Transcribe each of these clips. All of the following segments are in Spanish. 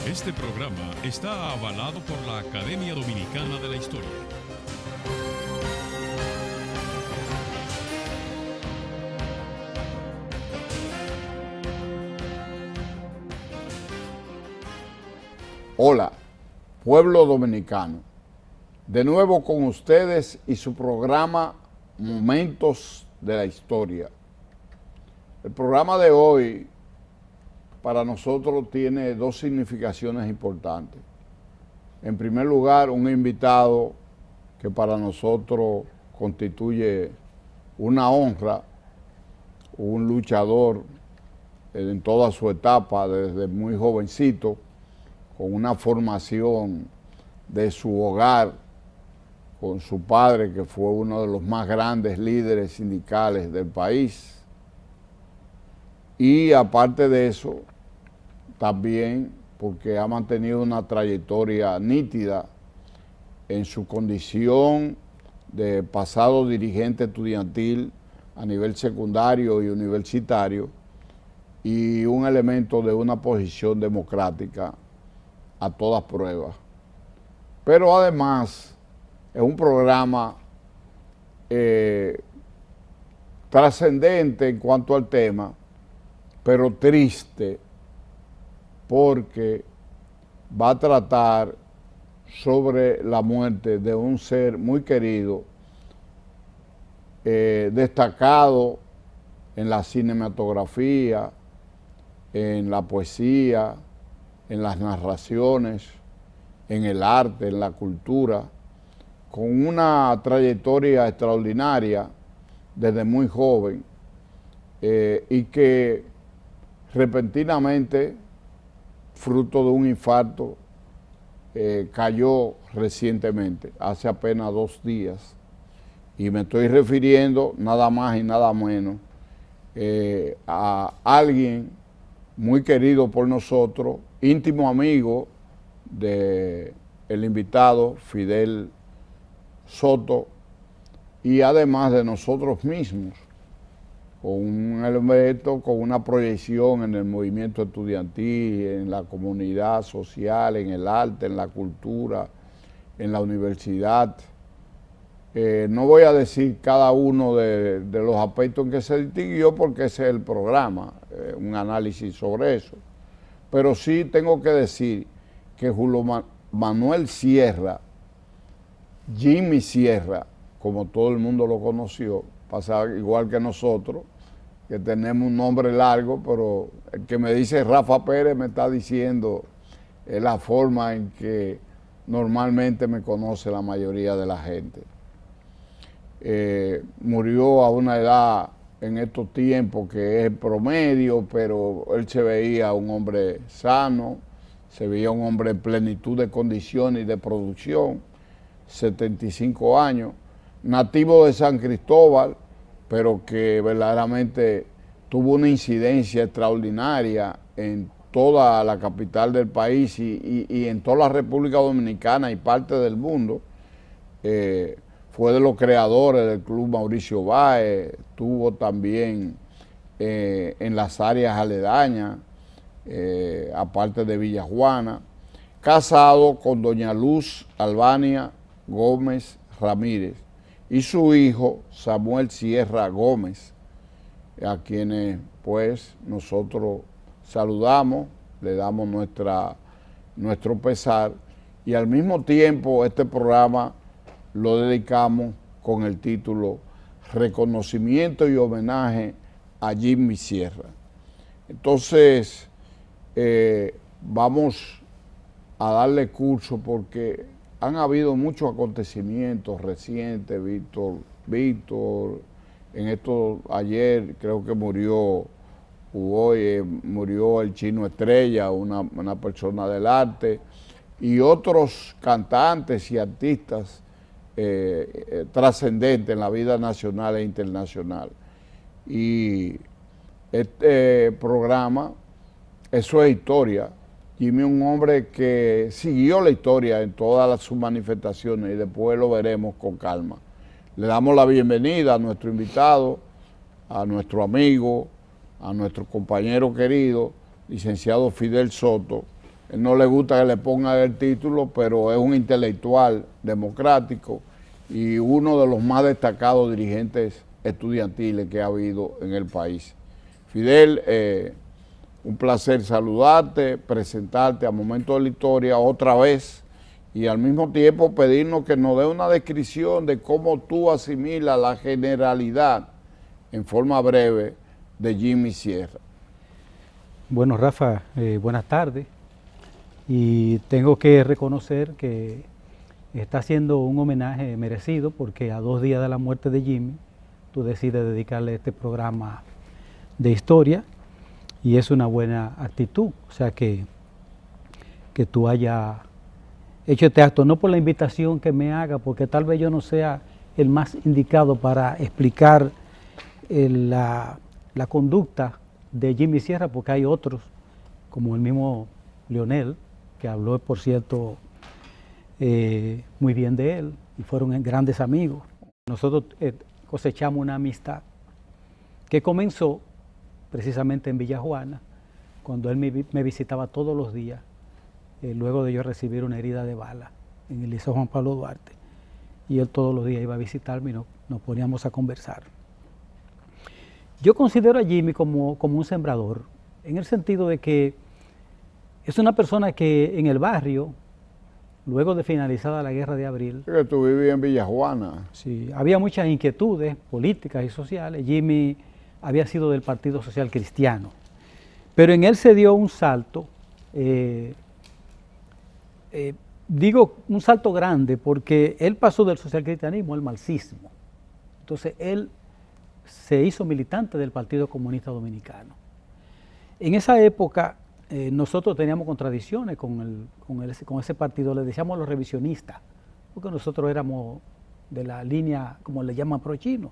Este programa está avalado por la Academia Dominicana de la Historia. Hola, pueblo dominicano. De nuevo con ustedes y su programa Momentos de la Historia. El programa de hoy para nosotros tiene dos significaciones importantes. En primer lugar, un invitado que para nosotros constituye una honra, un luchador en toda su etapa, desde muy jovencito, con una formación de su hogar, con su padre, que fue uno de los más grandes líderes sindicales del país. Y aparte de eso, también porque ha mantenido una trayectoria nítida en su condición de pasado dirigente estudiantil a nivel secundario y universitario, y un elemento de una posición democrática a todas pruebas. Pero además es un programa trascendente en cuanto al tema, pero triste, porque va a tratar sobre la muerte de un ser muy querido, destacado en la cinematografía, en la poesía, en las narraciones, en el arte, en la cultura, con una trayectoria extraordinaria desde muy joven, y que repentinamente, fruto de un infarto, cayó recientemente, hace apenas 2 días. Y me estoy refiriendo nada más y nada menos a alguien muy querido por nosotros, íntimo amigo del invitado Fidel Soto, y además de nosotros mismos, con un elemento, con una proyección en el movimiento estudiantil, en la comunidad social, en el arte, en la cultura, en la universidad. No voy a decir cada uno de los aspectos en que se distinguió, porque ese es el programa, un análisis sobre eso. Pero sí tengo que decir que Julio Manuel Sierra, Jimmy Sierra, como todo el mundo lo conoció, pasa igual que nosotros, que tenemos un nombre largo, pero el que me dice Rafa Pérez me está diciendo la forma en que normalmente me conoce la mayoría de la gente. Murió a una edad en estos tiempos que es el promedio, pero él se veía un hombre sano, se veía un hombre en plenitud de condiciones y de producción, 75 años, nativo de San Cristóbal, pero que verdaderamente tuvo una incidencia extraordinaria en toda la capital del país y en toda la República Dominicana y parte del mundo. Fue de los creadores del Club Mauricio Báez, estuvo también en las áreas aledañas, aparte de Villa Juana, casado con doña Luz Albania Gómez Ramírez y su hijo Samuel Sierra Gómez, a quienes pues nosotros saludamos, le damos nuestro pesar, y al mismo tiempo este programa lo dedicamos con el título Reconocimiento y Homenaje a Jimmy Sierra. Entonces, vamos a darle curso porque han habido muchos acontecimientos recientes. Víctor, ayer creo que murió el Chino Estrella, una persona del arte, y otros cantantes y artistas trascendentes en la vida nacional e internacional. Y este programa, eso es historia. Jimmy es un hombre que siguió la historia en todas sus manifestaciones y después lo veremos con calma. Le damos la bienvenida a nuestro invitado, a nuestro amigo, a nuestro compañero querido, licenciado Fidel Soto, no le gusta que le pongan el título, pero es un intelectual democrático y uno de los más destacados dirigentes estudiantiles que ha habido en el país. Fidel, un placer saludarte, presentarte a Momento de la Historia otra vez y al mismo tiempo pedirnos que nos dé una descripción de cómo tú asimilas la generalidad en forma breve de Jimmy Sierra. Bueno, Rafa, buenas tardes. Y tengo que reconocer que está haciendo un homenaje merecido porque a 2 días de la muerte de Jimmy, tú decides dedicarle este programa de historia y es una buena actitud. O sea, que tú hayas hecho este acto, no por la invitación que me haga, porque tal vez yo no sea el más indicado para explicar la conducta de Jimmy Sierra, porque hay otros, como el mismo Leonel, que habló, por cierto, muy bien de él, y fueron grandes amigos. Nosotros cosechamos una amistad que comenzó precisamente en Villa Juana, cuando él me visitaba todos los días, luego de yo recibir una herida de bala en el Liceo Juan Pablo Duarte, y él todos los días iba a visitarme y nos poníamos a conversar. Yo considero a Jimmy como un sembrador, en el sentido de que es una persona que en el barrio, luego de finalizada la Guerra de Abril... Que tú vivías en Villa Juana. Sí, había muchas inquietudes políticas y sociales. Jimmy había sido del Partido Social Cristiano, pero en él se dio un salto, digo un salto grande, porque él pasó del socialcristianismo al marxismo. Entonces él se hizo militante del Partido Comunista Dominicano. En esa época nosotros teníamos contradicciones con ese partido, le decíamos los revisionistas, porque nosotros éramos de la línea, como le llaman, pro-chino.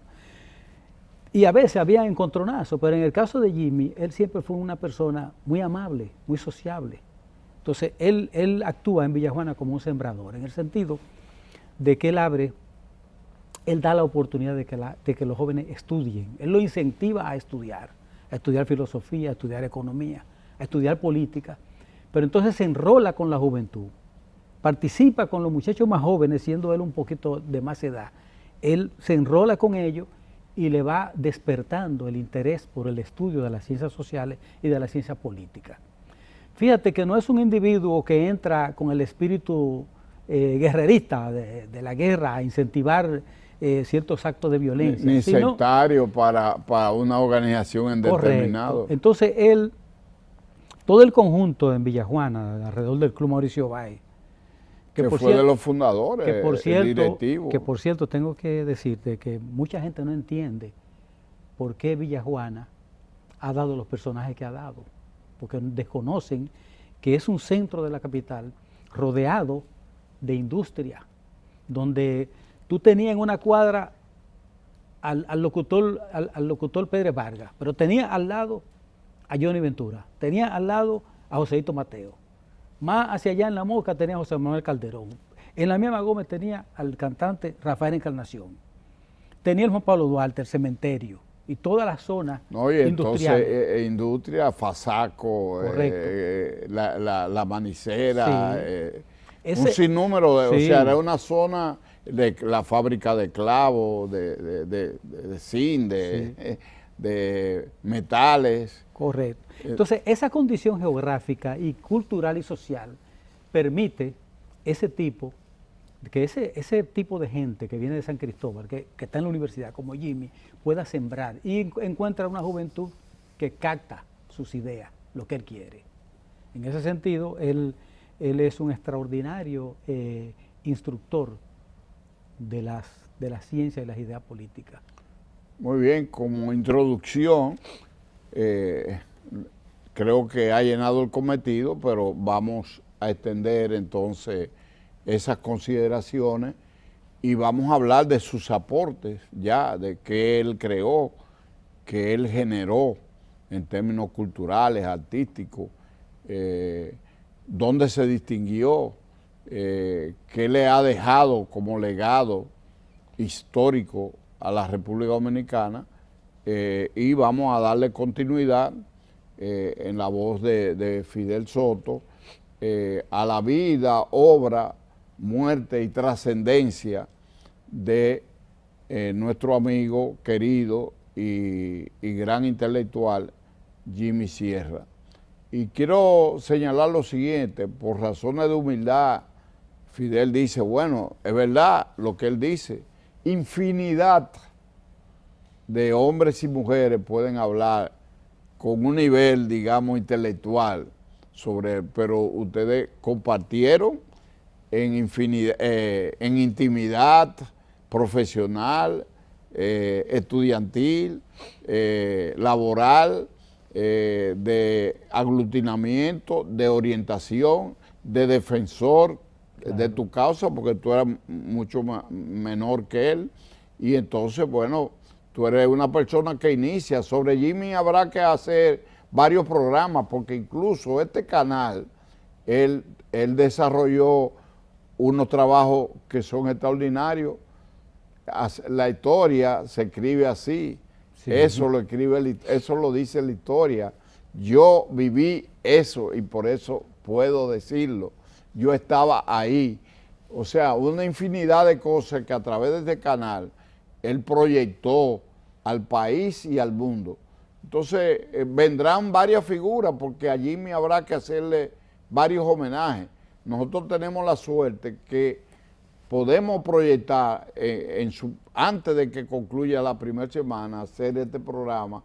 Y a veces había encontronazos, pero en el caso de Jimmy, él siempre fue una persona muy amable, muy sociable. Entonces él actúa en Villa Juana como un sembrador, en el sentido de que él da la oportunidad de que los jóvenes estudien, él los incentiva a estudiar filosofía, a estudiar economía, a estudiar política, pero entonces se enrola con la juventud, participa con los muchachos más jóvenes, siendo él un poquito de más edad. Él se enrola con ellos y le va despertando el interés por el estudio de las ciencias sociales y de la ciencia política. Fíjate que no es un individuo que entra con el espíritu guerrerista de la guerra a incentivar ciertos actos de violencia. Ni sectario para una organización en determinado. Correcto. Entonces todo el conjunto en Villa Juana, alrededor del Club Mauricio Báez, que fue de los fundadores, directivo. Que por cierto tengo que decirte que mucha gente no entiende por qué Villa Juana ha dado los personajes que ha dado, porque desconocen que es un centro de la capital rodeado de industria, donde tú tenías en una cuadra al locutor Pedro Vargas, pero tenías al lado a Johnny Ventura, tenías al lado a Joséito Mateo. Más hacia allá en La Mosca tenía a José Manuel Calderón. En la misma Gómez tenía al cantante Rafael Encarnación. Tenía el Juan Pablo Duarte, el cementerio y toda la zona industrial. Entonces, industria, Fasaco, la Manicera, sí. Un sinnúmero de, sí. O sea, era una zona de la fábrica de clavos, de zinc, de metales. Correcto. Entonces, esa condición geográfica y cultural y social permite ese tipo de gente que viene de San Cristóbal, que está en la universidad, como Jimmy, pueda sembrar y encuentra una juventud que capta sus ideas, lo que él quiere. En ese sentido, él es un extraordinario instructor de las ciencias y las ideas políticas. Muy bien, como introducción, creo que ha llenado el cometido, pero vamos a extender entonces esas consideraciones y vamos a hablar de sus aportes ya, de qué él creó, qué él generó en términos culturales, artísticos, dónde se distinguió, qué le ha dejado como legado histórico a la República Dominicana, y vamos a darle continuidad en la voz de Fidel Soto a la vida, obra, muerte y trascendencia de nuestro amigo querido y gran intelectual Jimmy Sierra. Y quiero señalar lo siguiente, por razones de humildad, Fidel dice, bueno, es verdad lo que él dice, infinidad de hombres y mujeres pueden hablar con un nivel, digamos, intelectual sobre él, pero ustedes compartieron en intimidad profesional, estudiantil, laboral, de aglutinamiento, de orientación, de defensor de tu causa, porque tú eras mucho menor que él, y entonces, bueno, tú eres una persona que inicia. Sobre Jimmy habrá que hacer varios programas, porque incluso este canal, él desarrolló unos trabajos que son extraordinarios. La historia se escribe así, sí. Eso lo dice la historia. Yo viví eso y por eso puedo decirlo. Yo estaba ahí. O sea, una infinidad de cosas que a través de este canal él proyectó al país y al mundo. Entonces, vendrán varias figuras porque a Jimmy habrá que hacerle varios homenajes. Nosotros tenemos la suerte que podemos proyectar antes de que concluya la primera semana, hacer este programa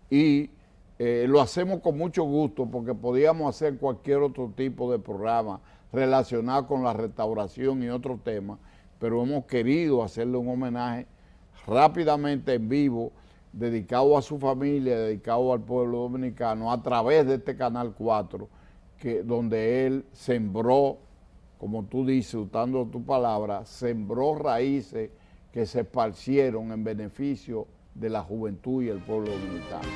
y lo hacemos con mucho gusto porque podíamos hacer cualquier otro tipo de programa relacionado con la restauración y otros temas, pero hemos querido hacerle un homenaje rápidamente en vivo, dedicado a su familia, dedicado al pueblo dominicano, a través de este Canal 4, donde él sembró, como tú dices, usando tu palabra, sembró raíces que se esparcieron en beneficio de la juventud y el pueblo dominicano.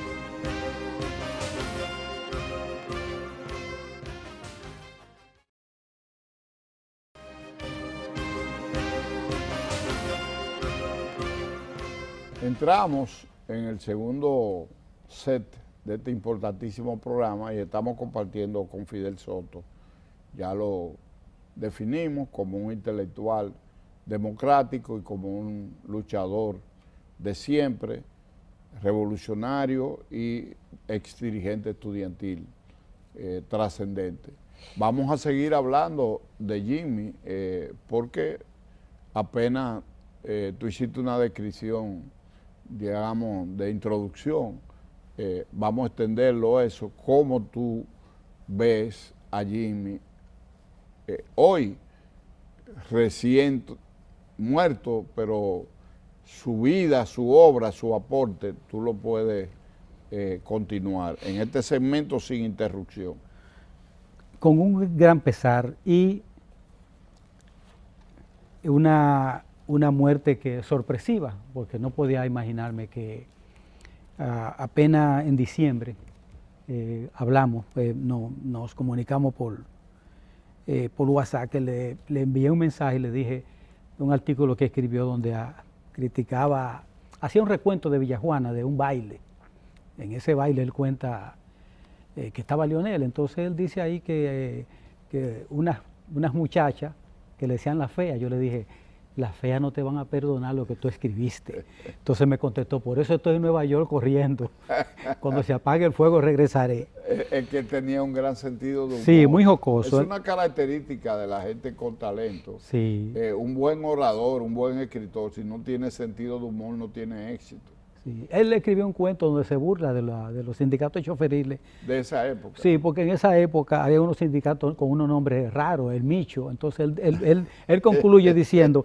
Entramos en el segundo set de este importantísimo programa y estamos compartiendo con Fidel Soto. Ya lo definimos como un intelectual democrático y como un luchador de siempre, revolucionario y exdirigente estudiantil trascendente. Vamos a seguir hablando de Jimmy porque apenas tú hiciste una descripción, digamos, de introducción. Vamos a extenderlo eso, cómo tú ves a Jimmy hoy recién muerto, pero su vida, su obra, su aporte, tú lo puedes continuar en este segmento sin interrupción. Con un gran pesar y una muerte que sorpresiva, porque no podía imaginarme que apenas en diciembre hablamos, nos comunicamos por WhatsApp, que le envié un mensaje y le dije un artículo que escribió donde criticaba, hacía un recuento de Villajuana, de un baile. En ese baile él cuenta que estaba Leonel, entonces él dice ahí que unas muchachas que le decían la fea, yo le dije, las feas no te van a perdonar lo que tú escribiste. Entonces me contestó, por eso estoy en Nueva York corriendo. Cuando se apague el fuego regresaré. Es que tenía un gran sentido de humor. Sí, muy jocoso. Es una característica de la gente con talento. Sí. Un buen orador, un buen escritor, si no tiene sentido de humor, no tiene éxito. Sí. Él escribió un cuento donde se burla de los sindicatos choferiles. De esa época. Sí, porque en esa época había unos sindicatos con unos nombres raros, el Micho. Entonces él concluye diciendo,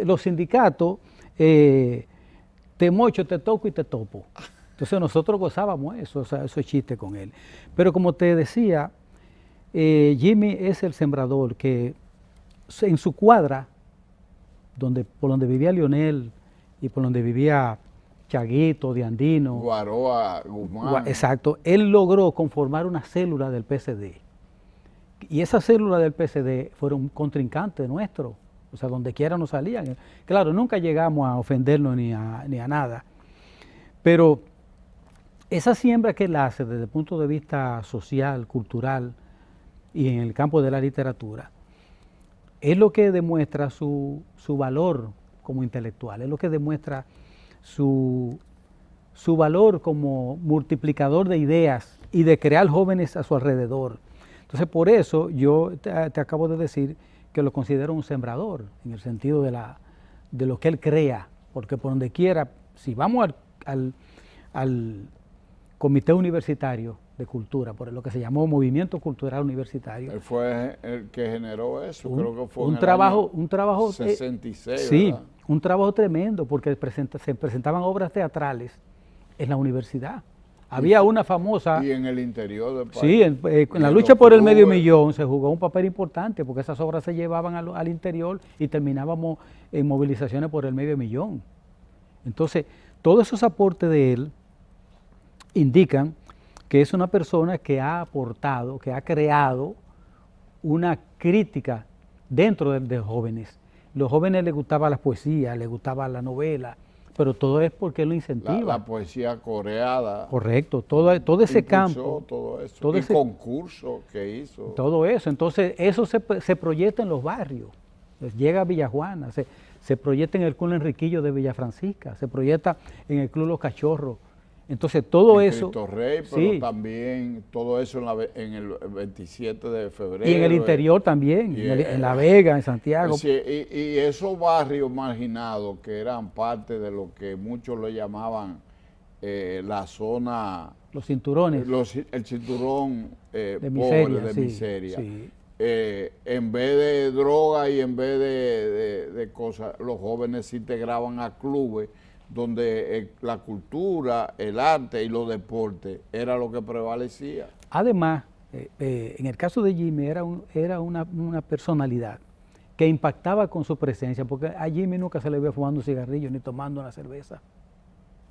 los sindicatos, te mocho, te toco y te topo. Entonces nosotros gozábamos eso, o sea, eso es chiste con él. Pero como te decía, Jimmy es el sembrador que en su cuadra, por donde vivía Leonel y por donde vivía Chaguito, de Andino. Guaroa, Guzmán. Exacto. Él logró conformar una célula del PSD. Y esa célula del PSD fueron contrincantes nuestros. O sea, donde quiera nos salían. Claro, nunca llegamos a ofendernos ni a nada. Pero esa siembra que él hace desde el punto de vista social, cultural, y en el campo de la literatura, es lo que demuestra su valor como intelectual, es lo que demuestra su valor como multiplicador de ideas y de crear jóvenes a su alrededor. Entonces, por eso yo te acabo de decir que lo considero un sembrador, en el sentido de lo que él crea, porque por donde quiera, si vamos al Comité Universitario de Cultura, por lo que se llamó Movimiento Cultural Universitario. Él fue el que generó eso, creo que fue un trabajo 66, sí, ¿verdad? un trabajo tremendo, porque se presentaban obras teatrales en la universidad. Había una famosa... Y en el interior del país. Sí, en la lucha por el medio millón se jugó un papel importante, porque esas obras se llevaban al interior y terminábamos en movilizaciones por el medio millón. Entonces, todos esos aportes de él indican que es una persona que ha aportado, que ha creado una crítica dentro de jóvenes. Los jóvenes les gustaba la poesía, les gustaba la novela, pero todo es porque él lo incentiva. La poesía coreada. Correcto, todo ese campo. Todo eso. Todo y ese concurso que hizo. Todo eso. Entonces, eso se proyecta en los barrios. Llega a Villajuana, se proyecta en el Club Enriquillo de Villa Francisca, se proyecta en el Club Los Cachorros. Entonces, todo eso... Cristo Rey, pero también todo eso en el 27 de febrero. Y en el interior también, en La Vega, en Santiago. Sí, y esos barrios marginados que eran parte de lo que muchos le llamaban la zona... Los cinturones. El cinturón de pobre, miseria, de sí, miseria. Sí. En vez de droga y en vez de cosas, los jóvenes se integraban a clubes donde la cultura, el arte y los deportes era lo que prevalecía. Además, en el caso de Jimmy era una personalidad que impactaba con su presencia, porque a Jimmy nunca se le veía fumando un cigarrillo ni tomando una cerveza.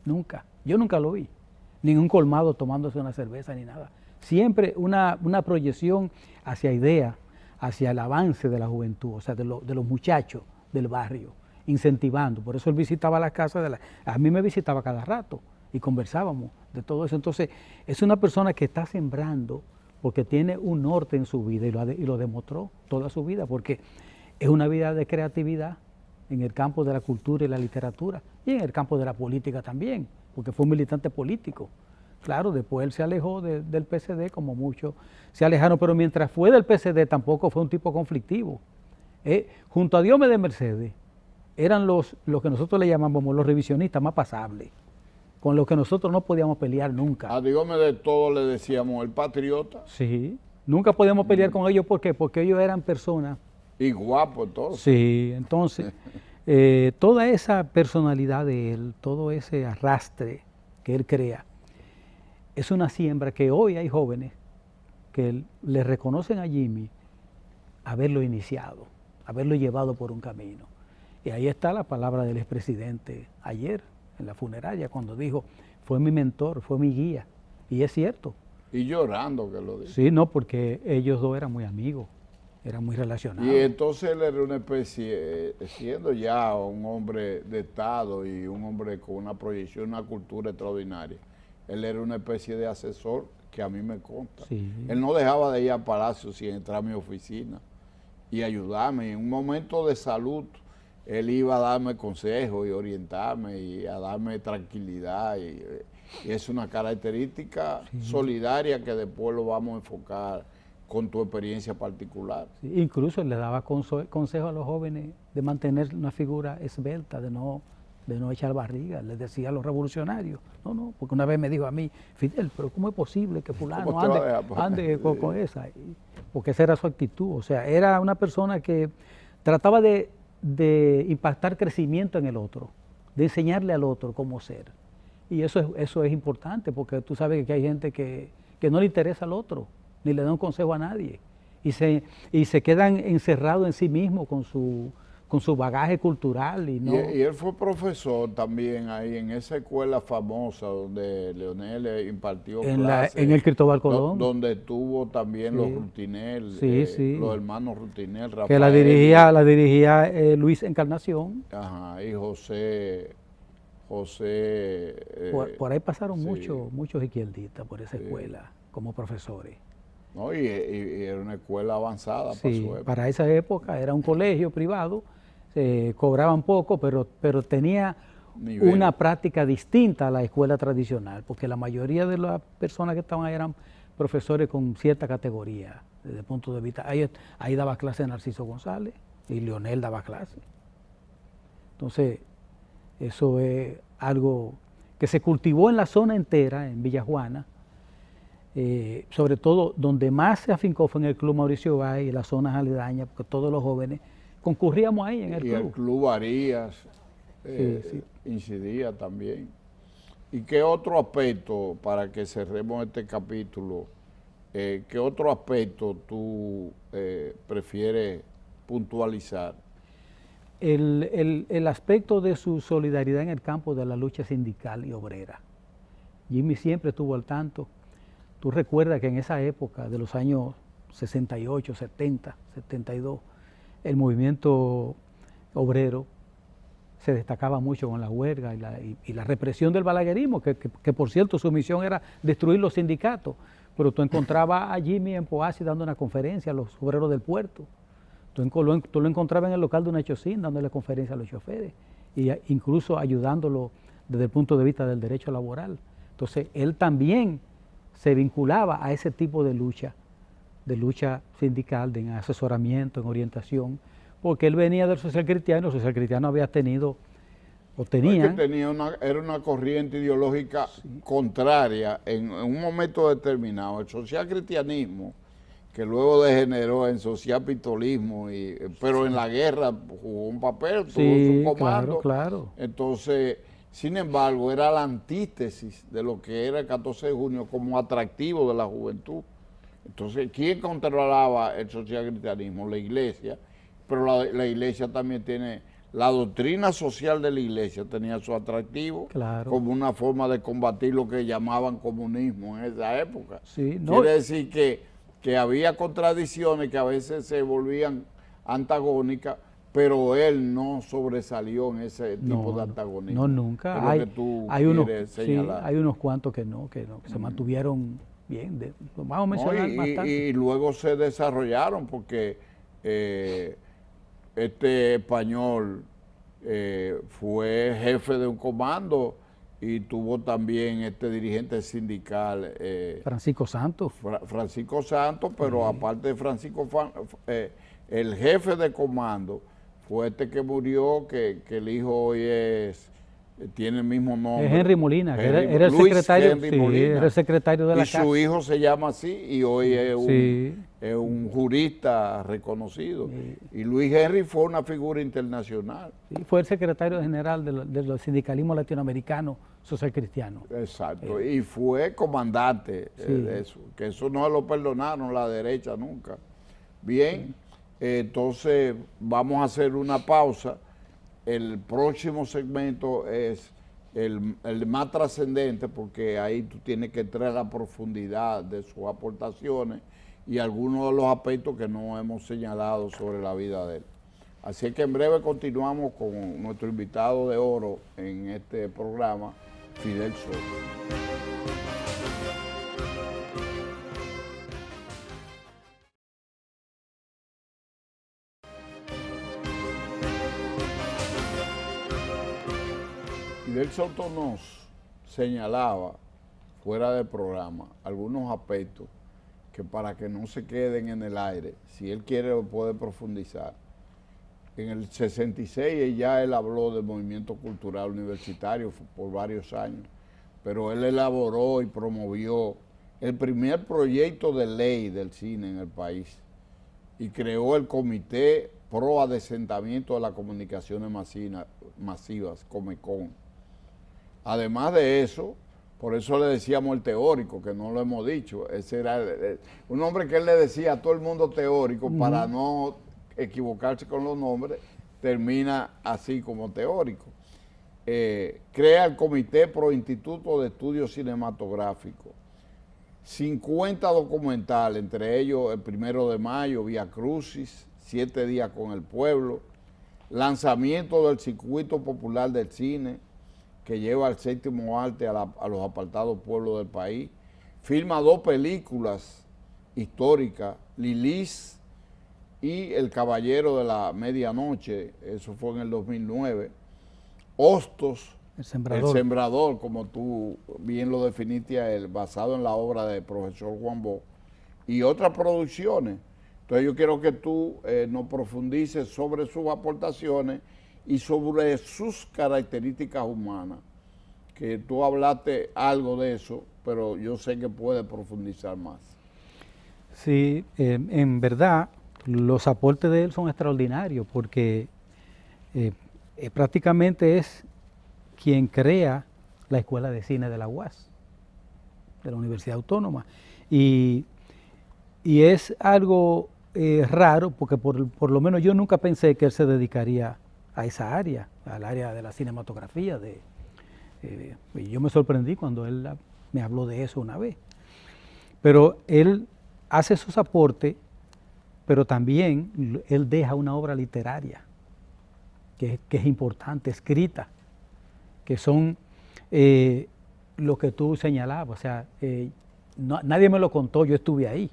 Nunca. Yo nunca lo vi. Ningún colmado tomándose una cerveza ni nada. Siempre una proyección hacia ideas, hacia el avance de la juventud, o sea, de los muchachos del barrio, incentivando. Por eso él visitaba las casas, a mí me visitaba cada rato y conversábamos de todo eso. Entonces, es una persona que está sembrando porque tiene un norte en su vida y lo demostró toda su vida, porque es una vida de creatividad en el campo de la cultura y la literatura y en el campo de la política también, porque fue un militante político. Claro, después él se alejó del PCD, como muchos se alejaron, pero mientras fue del PCD tampoco fue un tipo conflictivo. Junto a Diomedes Mercedes, eran los que nosotros le llamamos los revisionistas más pasables, con los que nosotros no podíamos pelear nunca. A Diomedes todos le decíamos el patriota. Sí, nunca podíamos pelear con ellos. ¿Por qué? Porque ellos eran personas. Y guapos todos. Sí, entonces, toda esa personalidad de él, todo ese arrastre que él crea, es una siembra que hoy hay jóvenes que le reconocen a Jimmy haberlo iniciado, haberlo llevado por un camino. Y ahí está la palabra del expresidente ayer en la funeraria, cuando dijo, fue mi mentor, fue mi guía. Y es cierto. Y llorando que lo dijo. Sí, no, porque ellos dos eran muy amigos, eran muy relacionados. Y entonces él era una especie, siendo ya un hombre de Estado y un hombre con una proyección, una cultura extraordinaria, él era una especie de asesor que a mí me consta. Sí. Él no dejaba de ir a Palacio sin entrar a mi oficina y ayudarme. En un momento de salud, él iba a darme consejos y orientarme y a darme tranquilidad. Y es una característica solidaria que después lo vamos a enfocar con tu experiencia particular. Sí, incluso le daba consejo a los jóvenes de mantener una figura esbelta, de no echar barriga. Les decía a los revolucionarios, no, porque una vez me dijo a mí, Fidel, pero ¿cómo es posible que fulano ande con esa? Porque esa era su actitud. O sea, era una persona que trataba de impactar crecimiento en el otro, de enseñarle al otro cómo ser. Y eso es importante, porque tú sabes que hay gente que no le interesa al otro, ni le da un consejo a nadie, y se quedan encerrados en sí mismos con su bagaje cultural. Y él fue profesor también ahí en esa escuela famosa donde Leonel impartió clases. En el Cristóbal Colón. Donde estuvo también los Rutinel, los hermanos Rutinel, Rafael. Que la dirigía Luis Encarnación. Ajá, y José. Por ahí pasaron muchos izquierdistas por esa escuela como profesores. ¿no? Y era una escuela avanzada para Sí, su época. para esa época era un colegio privado, cobraban poco, pero tenía Nivel. una práctica distinta a la escuela tradicional, porque la mayoría de las personas que estaban ahí eran profesores con cierta categoría, desde el punto de vista. Ahí daba clase Narciso González y Leonel daba clase. Entonces, eso es algo que se cultivó en la zona entera, en Villa Juana, sobre todo donde más se afincó fue en el Club Mauricio Báez y las zonas aledañas, porque todos los jóvenes concurríamos ahí en el Y club. el Club Arias Sí. incidía también. ¿Y qué otro aspecto, para que cerremos este capítulo, qué otro aspecto tú prefieres puntualizar? El aspecto de su solidaridad en el campo de la lucha sindical y obrera. Jimmy siempre estuvo al tanto. Tú recuerdas que en esa época de los años 68, 70, 72, el movimiento obrero se destacaba mucho con la huelga y la represión del balaguerismo, que por cierto su misión era destruir los sindicatos, pero tú encontrabas a Jimmy en Poasi dando una conferencia a los obreros del puerto. Tú lo encontrabas en el local de una chocín dándole conferencia a los choferes e incluso ayudándolo desde el punto de vista del derecho laboral. Entonces, él también se vinculaba a ese tipo de lucha sindical, de asesoramiento, en orientación, porque él venía del social cristiano. El social cristiano había tenido, o tenía... Era una corriente ideológica contraria en un momento determinado. El social cristianismo, que luego degeneró en social pistolismo, pero en la guerra jugó un papel, tuvo su comando. Claro. Entonces, sin embargo, era la antítesis de lo que era el 14 de junio como atractivo de la juventud. Entonces, ¿quién controlaba el social cristianismo? La iglesia, pero la iglesia también tiene, la doctrina social de la iglesia tenía su atractivo, claro, como una forma de combatir lo que llamaban comunismo en esa época. Sí, no. Quiere decir que había contradicciones que a veces se volvían antagónicas, pero él no sobresalió en ese tipo de antagonismo. No, nunca. Es lo que tú quieres señalar. Hay unos cuantos que se mantuvieron bien. Vamos a mencionar bastante. Y luego se desarrollaron porque este español fue jefe de un comando y tuvo también este dirigente sindical. Francisco Santos. Francisco Santos, pero aparte de Francisco, el jefe de comando fue este que murió, que el hijo hoy tiene el mismo nombre. Es Henry Molina, que era el secretario, era el secretario de la casa. Y su hijo se llama así y hoy es un jurista reconocido. Sí. Y Luis Henry fue una figura internacional. Sí, fue el secretario general del sindicalismo latinoamericano social cristiano. Exacto, y fue comandante de eso, que eso no lo perdonaron la derecha nunca. Bien, entonces vamos a hacer una pausa. El próximo segmento es el más trascendente, porque ahí tú tienes que entrar a la profundidad de sus aportaciones y algunos de los aspectos que no hemos señalado sobre la vida de él. Así que en breve continuamos con nuestro invitado de oro en este programa, Fidel Soto. Fidel Soto nos señalaba, fuera del programa, algunos aspectos que para que no se queden en el aire, si él quiere lo puede profundizar. En el 66 ya él habló del movimiento cultural universitario por varios años, pero él elaboró y promovió el primer proyecto de ley del cine en el país y creó el Comité Pro Adesentamiento de las Comunicaciones Masivas, Comecon. Además de eso, por eso le decíamos el teórico, que no lo hemos dicho, ese era un nombre que él le decía a todo el mundo teórico para no equivocarse con los nombres, termina así como teórico. Crea el Comité Pro Instituto de Estudios Cinematográficos, 50 documentales, entre ellos el 1 de mayo, Vía Crucis, 7 días con el pueblo, lanzamiento del Circuito Popular del Cine, que lleva al séptimo arte a los apartados pueblos del país, filma 2 películas histórica, Lilis y El Caballero de la Medianoche, eso fue en el 2009, Hostos, El El Sembrador. Sembrador, como tú bien lo definiste a él, basado en la obra del profesor Juan Bosch, y otras producciones. Entonces yo quiero que tú nos profundices sobre sus aportaciones y sobre sus características humanas, que tú hablaste algo de eso, pero yo sé que puedes profundizar más. Sí, en verdad los aportes de él son extraordinarios porque prácticamente es quien crea la Escuela de Cine de la UAS, de la Universidad Autónoma. Y es algo raro porque por lo menos yo nunca pensé que él se dedicaría a esa área, al área de la cinematografía. Yo me sorprendí cuando él me habló de eso una vez. Pero él hace sus aportes, pero también él deja una obra literaria que es importante, escrita, que son lo que tú señalabas. O sea, nadie me lo contó, yo estuve ahí,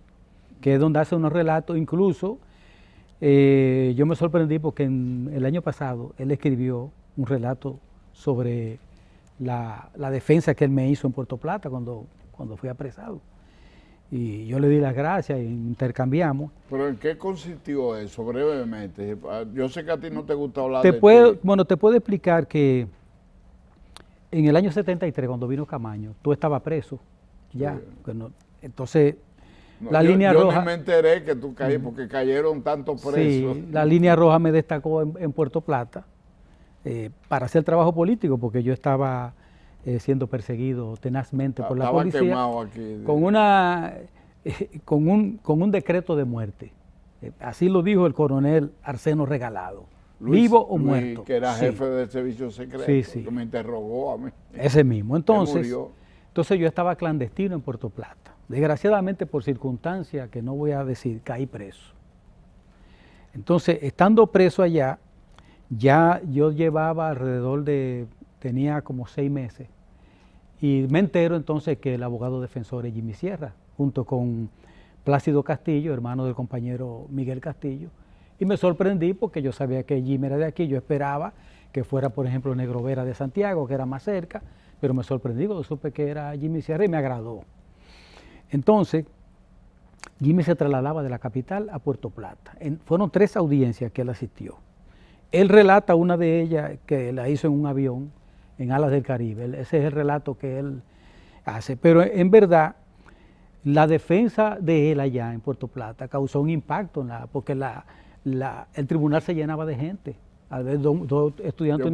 que es donde hace unos relatos. Incluso yo me sorprendí porque el año pasado él escribió un relato sobre la defensa que él me hizo en Puerto Plata cuando fui apresado. Y yo le di las gracias e intercambiamos. ¿Pero en qué consistió eso, brevemente? Yo sé que a ti no te gusta hablar Te de puedo explicar que en el año 73, cuando vino Camaño, tú estabas preso, ya. Sí. Bueno, entonces, No, la línea yo roja... ni me enteré que tú caí, porque cayeron tantos presos. Sí, la línea roja me destacó en Puerto Plata para hacer trabajo político, porque yo estaba siendo perseguido tenazmente por la Estaba policía quemado aquí. con un decreto de muerte. Así lo dijo el coronel Arseno Regalado. ¿Vivo o muerto? Que era Sí. jefe del servicio secreto, Sí, sí. que me interrogó a mí. Ese mismo. Él Entonces murió. yo estaba clandestino en Puerto Plata. Desgraciadamente, por circunstancias que no voy a decir, caí preso. Entonces, estando preso allá, ya yo llevaba tenía como 6 meses, y me entero entonces que el abogado defensor es Jimmy Sierra, junto con Plácido Castillo, hermano del compañero Miguel Castillo, y me sorprendí porque yo sabía que Jimmy era de aquí. Yo esperaba que fuera, por ejemplo, Negro Vera de Santiago, que era más cerca, pero me sorprendí cuando supe que era Jimmy Sierra y me agradó. Entonces, Jimmy se trasladaba de la capital a Puerto Plata. Fueron 3 audiencias que él asistió. Él relata una de ellas que la hizo en un avión en Alas del Caribe. Ese es el relato que él hace. Pero en verdad, la defensa de él allá en Puerto Plata causó un impacto, porque el tribunal se llenaba de gente. Al ver dos estudiantes,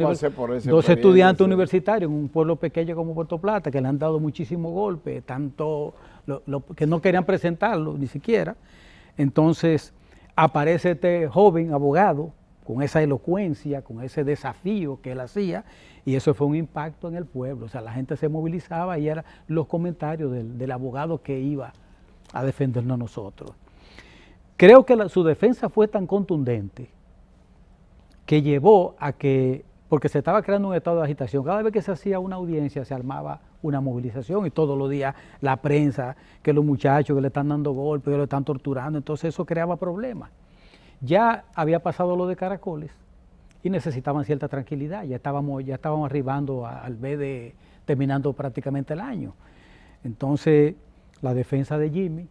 universitarios en un pueblo pequeño como Puerto Plata, que le han dado muchísimos golpes, tanto que no querían presentarlo ni siquiera. Entonces aparece este joven abogado con esa elocuencia, con ese desafío que él hacía, y eso fue un impacto en el pueblo. O sea, la gente se movilizaba y eran los comentarios del abogado que iba a defendernos a nosotros. Creo que su defensa fue tan contundente que llevó a que, porque se estaba creando un estado de agitación, cada vez que se hacía una audiencia se armaba una movilización, y todos los días la prensa, que los muchachos que le están dando golpes, que lo están torturando, entonces eso creaba problemas. Ya había pasado lo de Caracoles y necesitaban cierta tranquilidad, ya estábamos arribando al BD, terminando prácticamente el año. Entonces la defensa de Jimmy,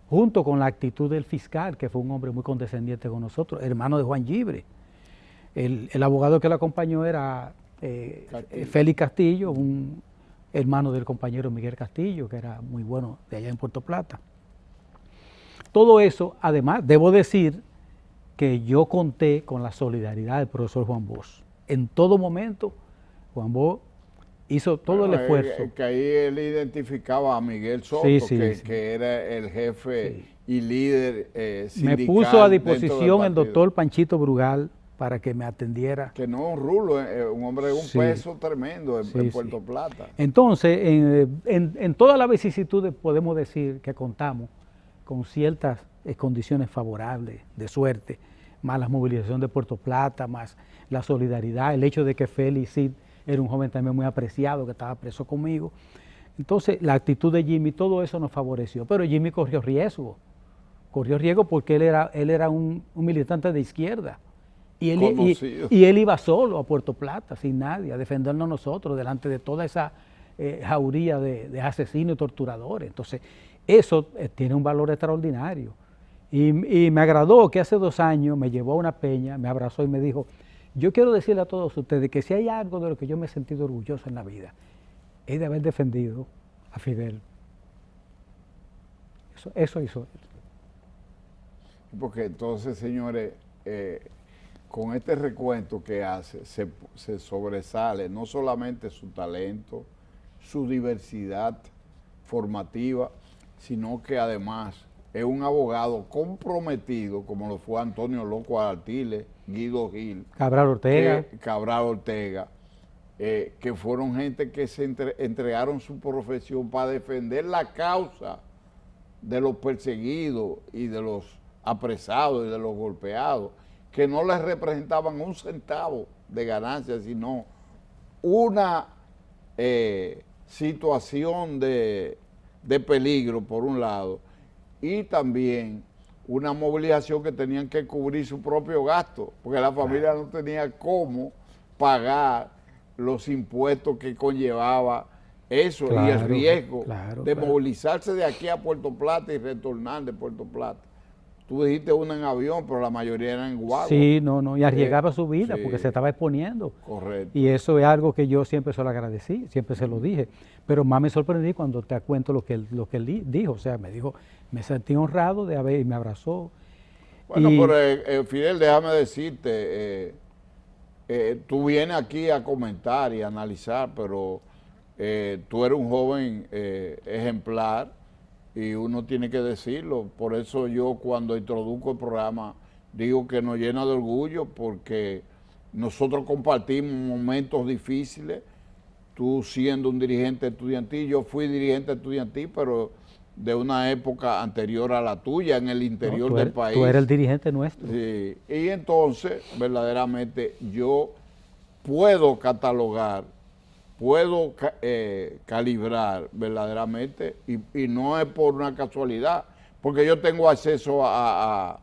junto con la actitud del fiscal, que fue un hombre muy condescendiente con nosotros, hermano de Juan Gibre. El abogado que lo acompañó era Félix Castillo, un hermano del compañero Miguel Castillo, que era muy bueno de allá en Puerto Plata. Todo eso, además, debo decir que yo conté con la solidaridad del profesor Juan Bosch. En todo momento, Juan Bosch hizo todo el esfuerzo. Que ahí él identificaba a Miguel Soto, sí. que era el jefe y líder sindical. Me puso a disposición el doctor Panchito Brugal para que me atendiera. Que no es un rulo, un hombre de un peso tremendo en Puerto Plata. Entonces, en todas las vicisitudes podemos decir que contamos con ciertas condiciones favorables de suerte, más la movilización de Puerto Plata, más la solidaridad, el hecho de que Félix Cid era un joven también muy apreciado, que estaba preso conmigo. Entonces, la actitud de Jimmy, todo eso nos favoreció, pero Jimmy corrió riesgo. corrió riesgo porque él era un militante de izquierda. Y Conocido. y él iba solo a Puerto Plata, sin nadie, a defendernos nosotros delante de toda esa jauría de asesinos y torturadores. Entonces, eso tiene un valor extraordinario. Y me agradó que hace 2 años me llevó a una peña, me abrazó y me dijo, yo quiero decirle a todos ustedes que si hay algo de lo que yo me he sentido orgulloso en la vida, es de haber defendido a Fidel. Eso hizo él. Porque entonces, señores, con este recuento que hace, se sobresale no solamente su talento, su diversidad formativa, sino que además es un abogado comprometido, como lo fue Antonio Loco Artiles, Guido Gil, Cabral Ortega, que fueron gente que se entregaron su profesión para defender la causa de los perseguidos y de los apresados y de los golpeados, que no les representaban un centavo de ganancia, sino una situación de peligro, por un lado, y también una movilización que tenían que cubrir su propio gasto, porque la familia no tenía cómo pagar los impuestos que conllevaba eso, y el riesgo de movilizarse de aquí a Puerto Plata y retornar de Puerto Plata. Tú dijiste una en avión, pero la mayoría eran en guagua. Sí, no, y arriesgaba su vida porque se estaba exponiendo. Correcto. Y eso es algo que yo siempre se lo agradecí, siempre se lo dije. Pero más me sorprendí cuando te cuento lo que él dijo. O sea, me dijo, me sentí honrado de haber, y me abrazó. Bueno, pero Fidel, déjame decirte, tú vienes aquí a comentar y a analizar, pero tú eres un joven ejemplar, y uno tiene que decirlo. Por eso yo, cuando introduzco el programa, digo que nos llena de orgullo, porque nosotros compartimos momentos difíciles. Tú siendo un dirigente estudiantil, yo fui dirigente estudiantil, pero de una época anterior a la tuya, en el interior del país. Tú eres el dirigente nuestro. Sí, y entonces, verdaderamente, yo puedo catalogar, puedo calibrar verdaderamente, y no es por una casualidad, porque yo tengo acceso a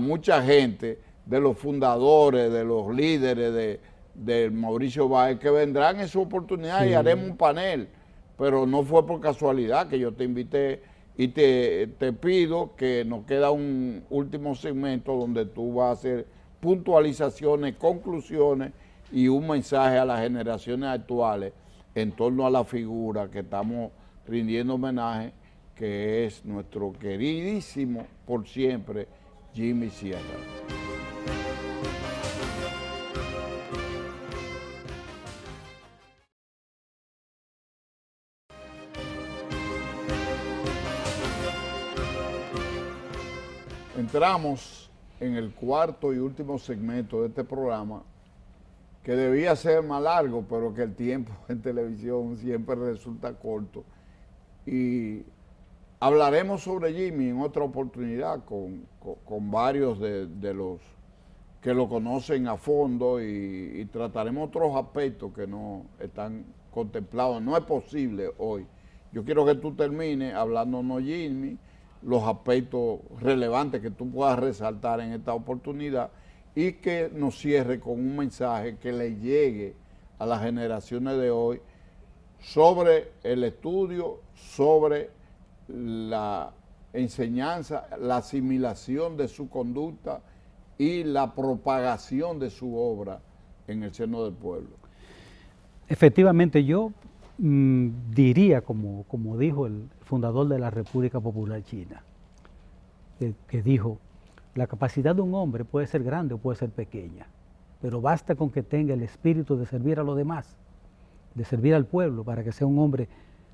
mucha gente, de los fundadores, de los líderes de Mauricio Báez, que vendrán en su oportunidad y haremos un panel, pero no fue por casualidad que yo te invité, y te pido que nos queda un último segmento donde tú vas a hacer puntualizaciones, conclusiones y un mensaje a las generaciones actuales en torno a la figura que estamos rindiendo homenaje, que es nuestro queridísimo por siempre Jimmy Sierra. Entramos en el cuarto y último segmento de este programa, que debía ser más largo, pero que el tiempo en televisión siempre resulta corto. Y hablaremos sobre Jimmy en otra oportunidad con varios de los que lo conocen a fondo, y trataremos otros aspectos que no están contemplados. No es posible hoy. Yo quiero que tú termines hablándonos, Jimmy, los aspectos relevantes que tú puedas resaltar en esta oportunidad, y que nos cierre con un mensaje que le llegue a las generaciones de hoy sobre el estudio, sobre la enseñanza, la asimilación de su conducta y la propagación de su obra en el seno del pueblo. Efectivamente, yo diría, como dijo el fundador de la República Popular China, que dijo, la capacidad de un hombre puede ser grande o puede ser pequeña, pero basta con que tenga el espíritu de servir a los demás, de servir al pueblo, para que sea un hombre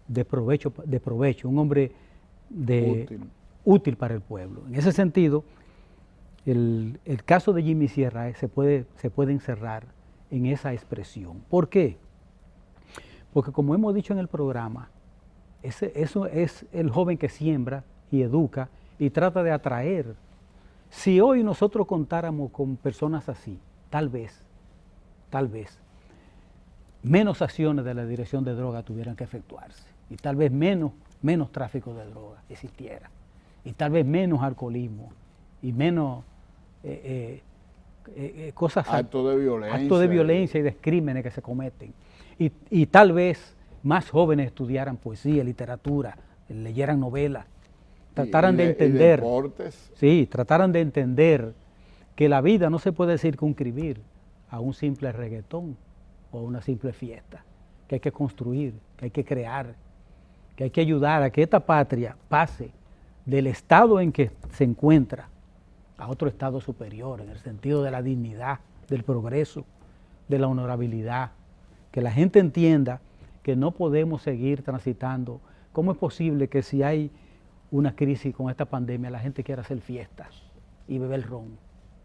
de provecho, un hombre útil para el pueblo. En ese sentido, el caso de Jimmy Sierra se puede encerrar en esa expresión. ¿Por qué? Porque, como hemos dicho en el programa, eso es el joven que siembra y educa y trata de atraer. Si hoy nosotros contáramos con personas así, tal vez, menos acciones de la Dirección de Drogas tuvieran que efectuarse, y tal vez menos tráfico de drogas existiera. y tal vez menos alcoholismo y menos cosas, actos de violencia y de crímenes que se cometen. Y tal vez más jóvenes estudiaran poesía, literatura, leyeran novelas, trataran de entender, y deportes. Sí, trataran de entender que la vida no se puede circunscribir a un simple reggaetón o a una simple fiesta, que hay que construir, que hay que crear, que hay que ayudar a que esta patria pase del estado en que se encuentra a otro estado superior, en el sentido de la dignidad, del progreso, de la honorabilidad, que la gente entienda que no podemos seguir transitando. ¿Cómo es posible que si hay una crisis con esta pandemia la gente quiera hacer fiestas y beber ron?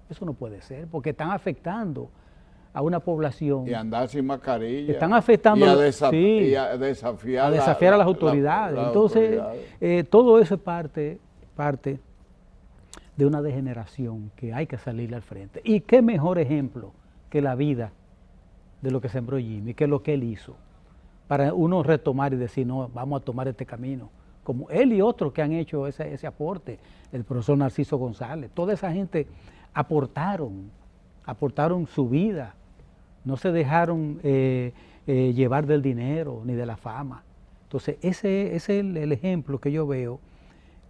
Eso no puede ser, porque están afectando a una población. Y andar sin mascarilla. Están afectando y a desafiar a las autoridades. Entonces, todo eso es parte de una degeneración que hay que salirle al frente. Y qué mejor ejemplo que la vida de lo que sembró Jimmy, que es lo que él hizo, para uno retomar y decir, no, vamos a tomar este camino, como él y otros que han hecho ese aporte, el profesor Narciso González, toda esa gente aportaron su vida, no se dejaron llevar del dinero ni de la fama. Entonces, ese es el ejemplo que yo veo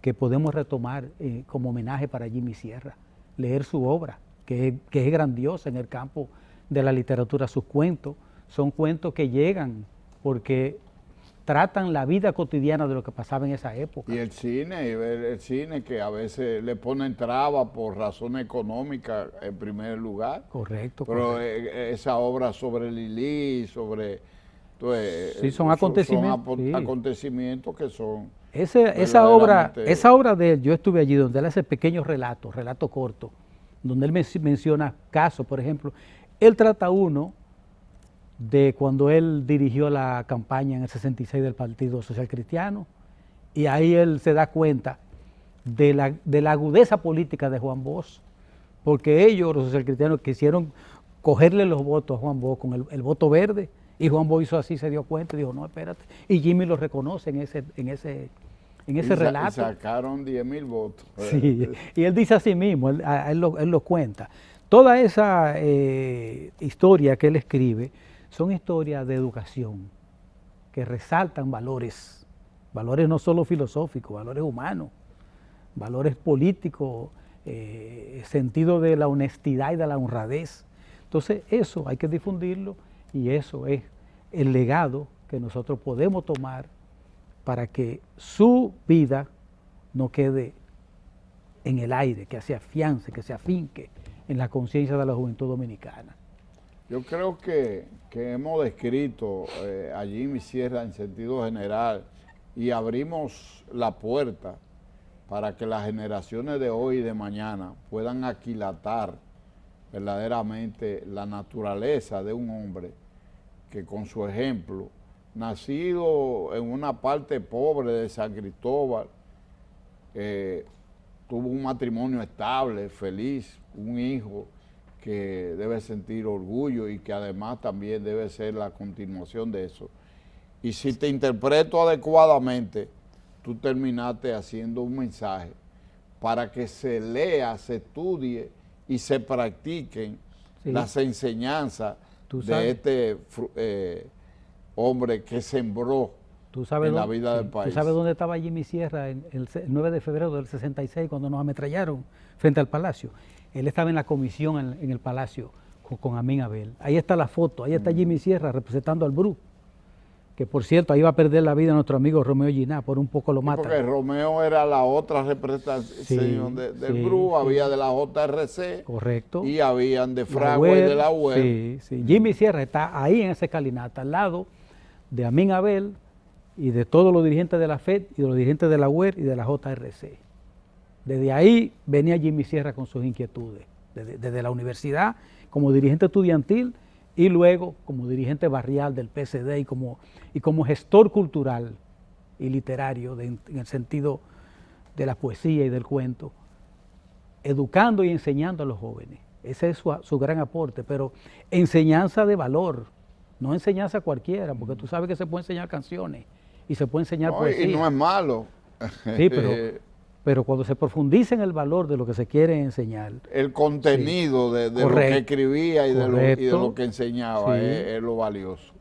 que podemos retomar como homenaje para Jimmy Sierra, leer su obra, que es grandiosa en el campo de la literatura. Sus cuentos son cuentos que llegan porque tratan la vida cotidiana de lo que pasaba en esa época. Y el cine que a veces le ponen trabas por razones económicas en primer lugar. Correcto. Pero correcto. Esa obra sobre Lili, sobre... sí, son acontecimientos. Son acontecimientos que son... Esa obra de él, yo estuve allí donde él hace pequeños relatos cortos, donde él menciona casos, por ejemplo, él trata uno de cuando él dirigió la campaña en el 66 del Partido Social Cristiano, y ahí él se da cuenta de la agudeza política de Juan Bosch, porque ellos, los socialcristianos, quisieron cogerle los votos a Juan Bosch con el voto verde, y Juan Bosch hizo así, se dio cuenta y dijo, no, espérate, y Jimmy lo reconoce en ese relato. Sacaron 10,000 votos. Sí, y él dice así mismo, él lo cuenta. Toda esa historia que él escribe son historias de educación que resaltan valores no solo filosóficos, valores humanos, valores políticos, sentido de la honestidad y de la honradez. Entonces eso hay que difundirlo y eso es el legado que nosotros podemos tomar para que su vida no quede en el aire, que se afiance, que se afinque en la conciencia de la juventud dominicana. Yo creo que hemos descrito a Jimmy Sierra en sentido general y abrimos la puerta para que las generaciones de hoy y de mañana puedan aquilatar verdaderamente la naturaleza de un hombre que con su ejemplo, nacido en una parte pobre de San Cristóbal, tuvo un matrimonio estable, feliz, un hijo que debe sentir orgullo y que además también debe ser la continuación de eso. Y si te interpreto adecuadamente, tú terminaste haciendo un mensaje para que se lea, se estudie y se practiquen las enseñanzas de este hombre que sembró en la vida del país. ¿Tú sabes dónde estaba Jimmy Sierra el 9 de febrero del 66 cuando nos ametrallaron frente al Palacio? Él estaba en la comisión en el Palacio con Amín Abel. Ahí está la foto, ahí está Jimmy Sierra representando al BRU, que por cierto, ahí va a perder la vida nuestro amigo Romeo Giná, por un poco lo mata. Porque Romeo era la otra representación del BRU, había de la JRC. Correcto. Y habían de Fragua y de la UER. Sí. Jimmy Sierra está ahí en esa escalinata, al lado de Amín Abel y de todos los dirigentes de la FED y de los dirigentes de la UER y de la JRC. Desde ahí venía Jimmy Sierra con sus inquietudes, desde la universidad como dirigente estudiantil y luego como dirigente barrial del PSD y como gestor cultural y literario en el sentido de la poesía y del cuento, educando y enseñando a los jóvenes. Ese es su gran aporte, pero enseñanza de valor, no enseñanza cualquiera, porque tú sabes que se puede enseñar canciones y se puede enseñar poesía. Y no es malo. Sí, pero cuando se profundiza en el valor de lo que se quiere enseñar. El contenido de lo que escribía y de lo que enseñaba es lo valioso.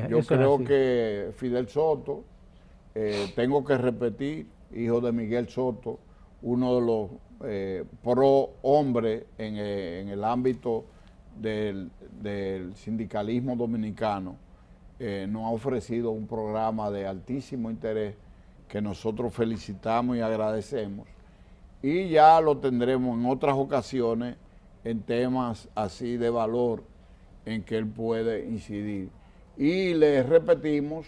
Yo creo que Fidel Soto, tengo que repetir, hijo de Miguel Soto, uno de los pro hombres en el ámbito del sindicalismo dominicano, nos ha ofrecido un programa de altísimo interés que nosotros felicitamos y agradecemos, y ya lo tendremos en otras ocasiones en temas así de valor en que él puede incidir. Y les repetimos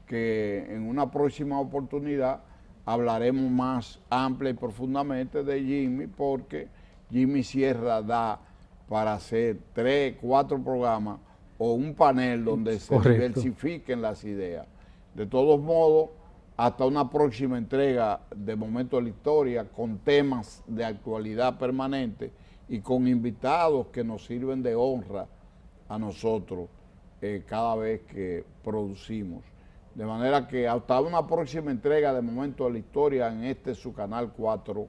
que en una próxima oportunidad hablaremos más amplia y profundamente de Jimmy, porque Jimmy Sierra da para hacer 3, 4 programas o un panel donde se diversifiquen las ideas. De todos modos, hasta una próxima entrega de Momento de la Historia con temas de actualidad permanente y con invitados que nos sirven de honra a nosotros cada vez que producimos. De manera que hasta una próxima entrega de Momento de la Historia en su canal 4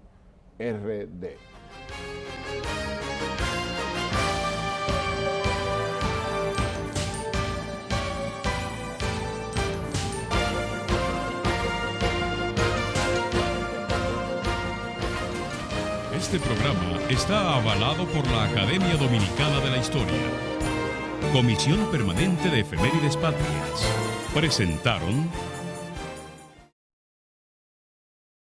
RD. Este programa está avalado por la Academia Dominicana de la Historia. Comisión Permanente de Efemérides Patrias. Presentaron